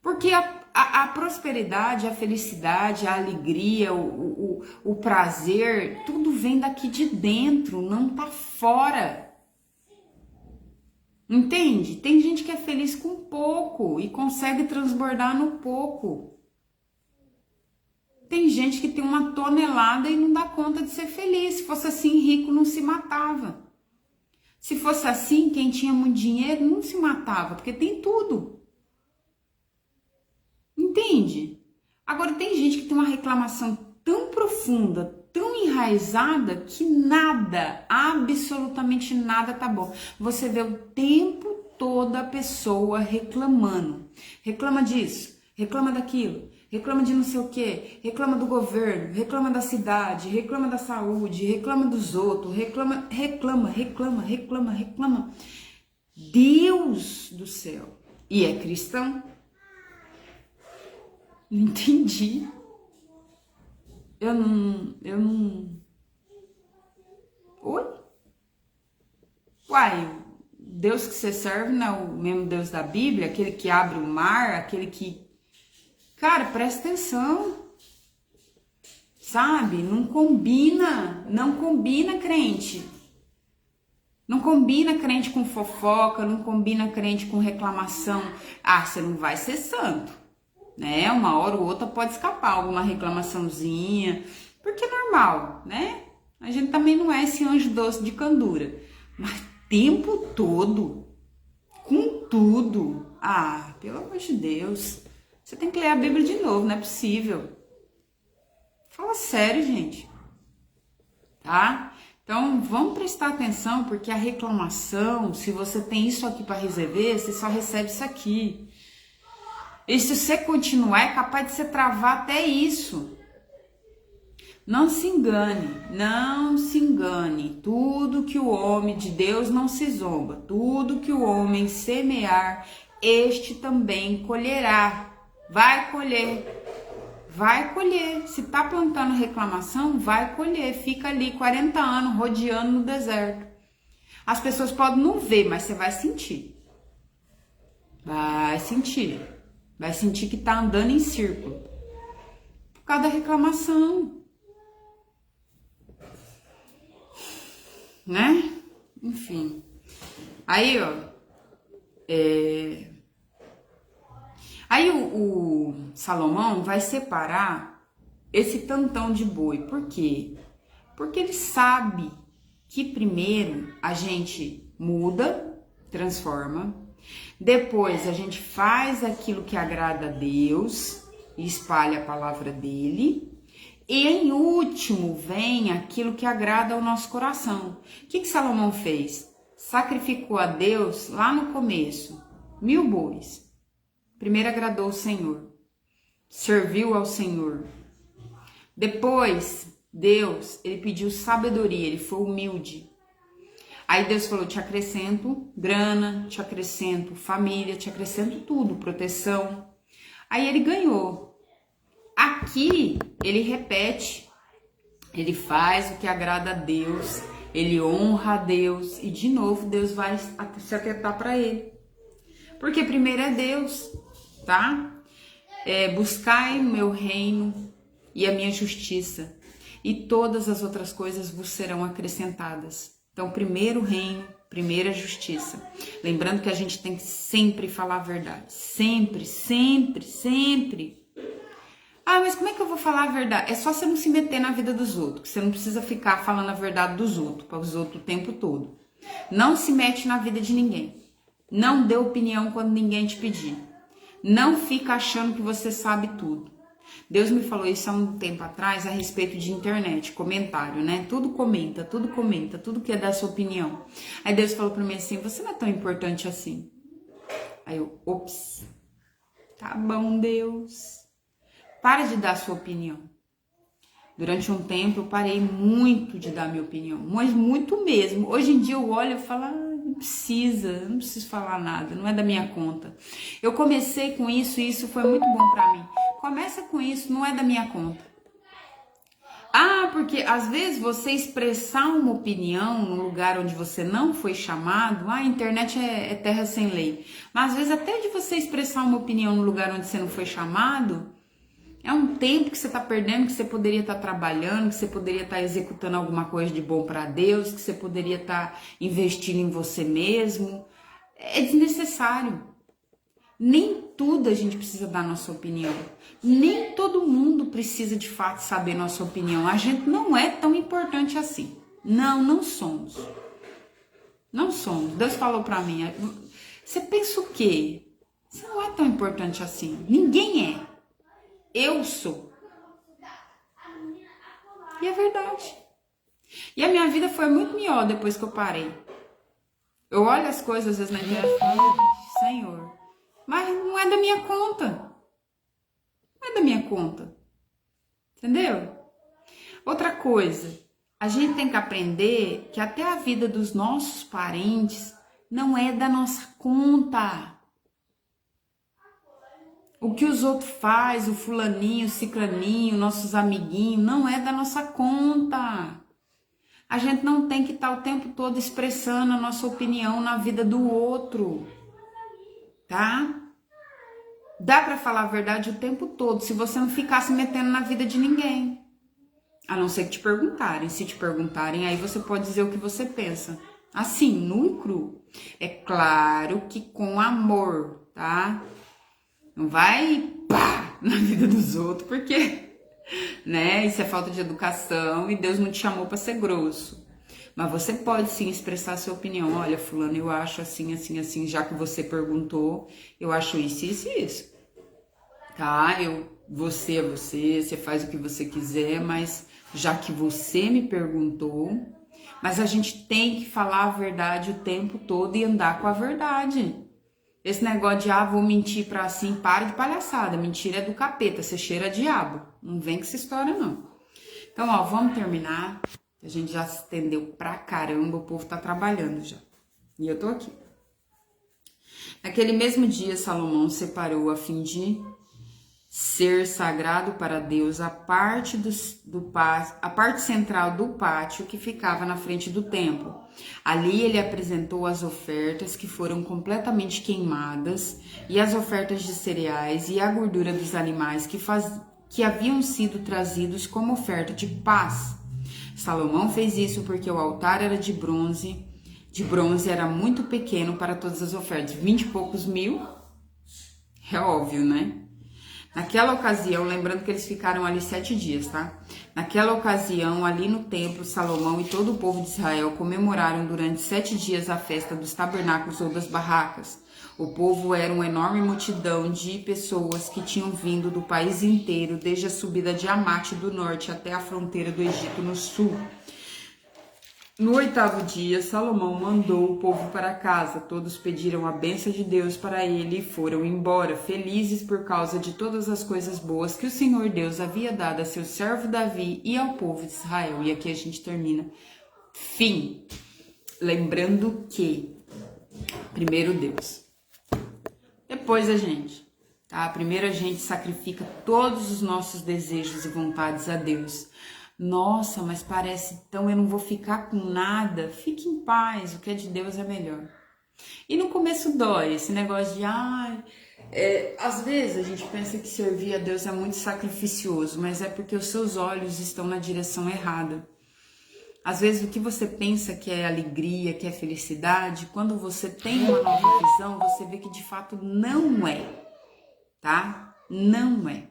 Porque a prosperidade, a felicidade, a alegria, o prazer, tudo vem daqui de dentro, não tá fora. Entende? Tem gente que é feliz com pouco e consegue transbordar no pouco. Tem gente que tem uma tonelada e não dá conta de ser feliz. Se fosse assim, rico não se matava. Se fosse assim, quem tinha muito dinheiro não se matava, porque tem tudo. Entende? Agora tem gente que tem uma reclamação tão profunda, tão enraizada, que nada, absolutamente nada tá bom. Você vê o tempo todo a pessoa reclamando. Reclama disso, reclama daquilo, reclama de não sei o que, reclama do governo, reclama da cidade, reclama da saúde, reclama dos outros, reclama. Deus do céu. E é cristão? Não entendi. Eu não... Oi? Uai, Deus que você serve não é o mesmo Deus da Bíblia? Aquele que abre o mar, aquele que... Cara, presta atenção. Sabe? Não combina, crente. Não combina crente com fofoca, não combina crente com reclamação. Você não vai ser santo. Né? Uma hora ou outra pode escapar alguma reclamaçãozinha, porque é normal, né? A gente também não é esse anjo doce de candura, mas tempo todo, com tudo, pelo amor de Deus, você tem que ler a Bíblia de novo, não é possível. Fala sério, gente, tá? Então vamos prestar atenção, porque a reclamação, se você tem isso aqui para receber, você só recebe isso aqui. E se você continuar, é capaz de você travar até isso. Não se engane. Tudo que o homem de Deus não se zomba. Tudo que o homem semear, este também colherá. Vai colher. Se tá plantando reclamação, vai colher. Fica ali 40 anos rodeando no deserto. As pessoas podem não ver, mas você vai sentir. Vai sentir que tá andando em círculo. Por causa da reclamação. Né? Enfim. Aí, Aí o Salomão vai separar esse tantão de boi. Por quê? Porque ele sabe que primeiro a gente muda, transforma. Depois a gente faz aquilo que agrada a Deus e espalha a palavra dele. E em último vem aquilo que agrada ao nosso coração. O que Salomão fez? Sacrificou a Deus lá no começo 1000 bois. Primeiro agradou o Senhor, serviu ao Senhor. Depois, Deus, ele pediu sabedoria, ele foi humilde. Aí Deus falou, te acrescento grana, te acrescento família, te acrescento tudo, proteção. Aí ele ganhou. Aqui ele repete, ele faz o que agrada a Deus, ele honra a Deus e de novo Deus vai se atentar para ele. Porque primeiro é Deus, tá? Buscai o meu reino e a minha justiça e todas as outras coisas vos serão acrescentadas. Então, primeiro o reino, primeiro a justiça. Lembrando que a gente tem que sempre falar a verdade. Sempre, sempre, sempre. Ah, mas como é que eu vou falar a verdade? É só você não se meter na vida dos outros. Você não precisa ficar falando a verdade dos outros, para os outros o tempo todo. Não se mete na vida de ninguém. Não dê opinião quando ninguém te pedir. Não fica achando que você sabe tudo. Deus me falou isso há um tempo atrás a respeito de internet, comentário, né? Tudo comenta, tudo quer dar sua opinião. Aí Deus falou para mim assim, você não é tão importante assim. Aí eu, ops, tá bom, Deus. Para de dar sua opinião. Durante um tempo eu parei muito de dar minha opinião, mas muito mesmo. Hoje em dia eu olho e falo, não preciso falar nada, não é da minha conta. Eu comecei com isso e isso foi muito bom para mim. Começa com isso, não é da minha conta. Porque às vezes você expressar uma opinião no lugar onde você não foi chamado, a internet é terra sem lei. Mas às vezes até de você expressar uma opinião no lugar onde você não foi chamado, é um tempo que você está perdendo, que você poderia estar trabalhando, que você poderia estar executando alguma coisa de bom para Deus, que você poderia estar investindo em você mesmo. É desnecessário. Nem tudo a gente precisa dar nossa opinião. Nem todo mundo precisa de fato saber nossa opinião. A gente não é tão importante assim. Não somos. Não somos. Deus falou para mim, você pensa o quê? Você não é tão importante assim. Ninguém é. Eu sou. E é verdade. E a minha vida foi muito melhor depois que eu parei. Eu olho as coisas às vezes na internet e falo, Senhor, mas não é da minha conta. Não é da minha conta. Entendeu? Outra coisa, a gente tem que aprender que até a vida dos nossos parentes não é da nossa conta. O que os outros fazem, o fulaninho, o ciclaninho, nossos amiguinhos, não é da nossa conta. A gente não tem que estar o tempo todo expressando a nossa opinião na vida do outro, tá? Dá pra falar a verdade o tempo todo, se você não ficar se metendo na vida de ninguém. A não ser que te perguntarem. Se te perguntarem, aí você pode dizer o que você pensa. Assim, nu e cru. É claro que com amor, tá? Não vai na vida dos outros, porque, né, isso é falta de educação e Deus não te chamou para ser grosso. Mas você pode sim expressar sua opinião. Olha, fulano, eu acho assim, assim, assim, já que você perguntou, eu acho isso, isso e isso. Tá? Você é você, você faz o que você quiser, mas já que você me perguntou, mas a gente tem que falar a verdade o tempo todo e andar com a verdade. Esse negócio de, vou mentir pra assim, para de palhaçada. Mentira é do capeta, você cheira diabo. Não vem com essa história, não. Então, vamos terminar. A gente já se estendeu pra caramba, o povo tá trabalhando já. E eu tô aqui. Naquele mesmo dia, Salomão separou a fim de ser sagrado para Deus a parte a parte central do pátio que ficava na frente do templo. Ali ele apresentou as ofertas que foram completamente queimadas e as ofertas de cereais e a gordura dos animais que haviam sido trazidos como oferta de paz. Salomão fez isso porque o altar era de bronze era muito pequeno para todas as ofertas, 20 e poucos mil, é óbvio, né? Naquela ocasião, lembrando que eles ficaram ali 7 dias, tá? Naquela ocasião, ali no templo, Salomão e todo o povo de Israel comemoraram durante 7 dias a festa dos tabernáculos ou das barracas. O povo era uma enorme multidão de pessoas que tinham vindo do país inteiro, desde a subida de Amate do norte até a fronteira do Egito no sul. No 8º dia, Salomão mandou o povo para casa. Todos pediram a bênção de Deus para ele e foram embora, felizes por causa de todas as coisas boas que o Senhor Deus havia dado a seu servo Davi e ao povo de Israel. E aqui a gente termina. Fim. Lembrando que primeiro Deus, depois a gente, tá? Primeiro a gente sacrifica todos os nossos desejos e vontades a Deus. Nossa, mas parece então eu não vou ficar com nada. Fique em paz, o que é de Deus é melhor. E no começo dói esse negócio de às vezes a gente pensa que servir a Deus é muito sacrificioso, mas é porque os seus olhos estão na direção errada. Às vezes o que você pensa que é alegria, que é felicidade, quando você tem uma nova visão, você vê que de fato não é, tá? Não é.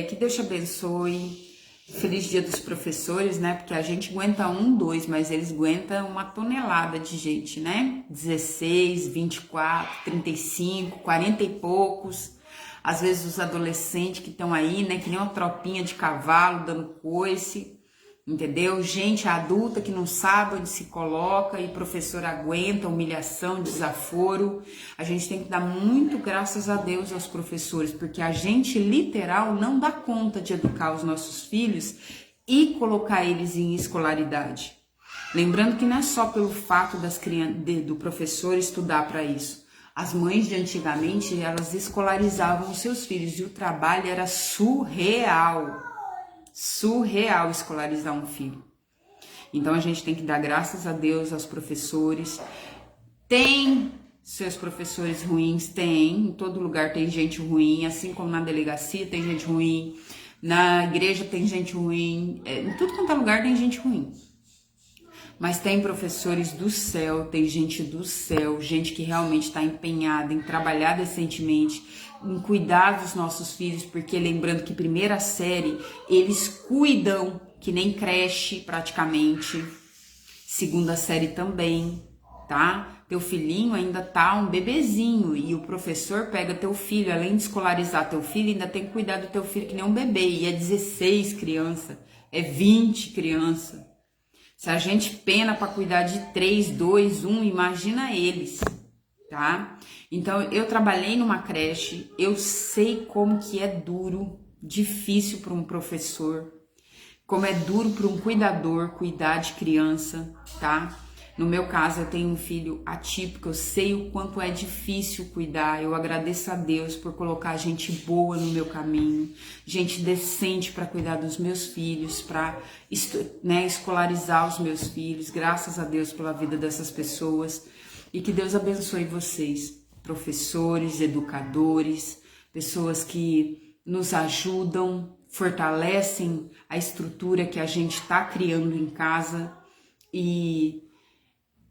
Que Deus te abençoe. Feliz Dia dos Professores, né? Porque a gente aguenta 1, 2, mas eles aguentam uma tonelada de gente, né? 16, 24, 35, 40 e poucos. Às vezes os adolescentes que estão aí, né? Que nem uma tropinha de cavalo dando coice, entendeu? Gente adulta que não sabe onde se coloca e professor aguenta humilhação, desaforo. A gente tem que dar muito graças a Deus aos professores, porque a gente literal não dá conta de educar os nossos filhos e colocar eles em escolaridade. Lembrando que não é só pelo fato do professor estudar para isso. As mães de antigamente, elas escolarizavam os seus filhos e o trabalho era surreal. Surreal escolarizar um filho. Então a gente tem que dar graças a Deus aos professores. Tem seus professores ruins? Tem. Em todo lugar tem gente ruim, assim como na delegacia tem gente ruim, na igreja tem gente ruim, em tudo quanto é lugar tem gente ruim. Mas tem professores do céu, tem gente do céu, gente que realmente está empenhada em trabalhar decentemente, em cuidar dos nossos filhos, porque lembrando que primeira série, eles cuidam, que nem creche praticamente, segunda série também, tá? Teu filhinho ainda tá um bebezinho e o professor pega teu filho, além de escolarizar teu filho, ainda tem que cuidar do teu filho que nem um bebê, e é 16 criança, é 20 criança. Se a gente pena para cuidar de 3, 2, 1, imagina eles, tá? Então, eu trabalhei numa creche, eu sei como que é duro, difícil para um professor, como é duro para um cuidador cuidar de criança, tá? No meu caso, eu tenho um filho atípico, eu sei o quanto é difícil cuidar, eu agradeço a Deus por colocar gente boa no meu caminho, gente decente para cuidar dos meus filhos, para escolarizar os meus filhos, graças a Deus pela vida dessas pessoas, e que Deus abençoe vocês, professores, educadores, pessoas que nos ajudam, fortalecem a estrutura que a gente está criando em casa. E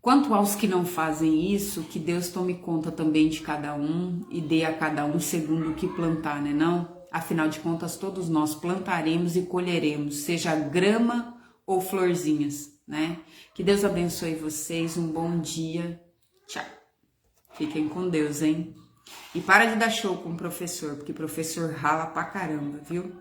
quanto aos que não fazem isso, que Deus tome conta também de cada um e dê a cada um segundo o que plantar, né não? Afinal de contas, todos nós plantaremos e colheremos, seja grama ou florzinhas, né? Que Deus abençoe vocês, um bom dia, tchau. Fiquem com Deus, hein? E para de dar show com o professor, porque professor rala pra caramba, viu?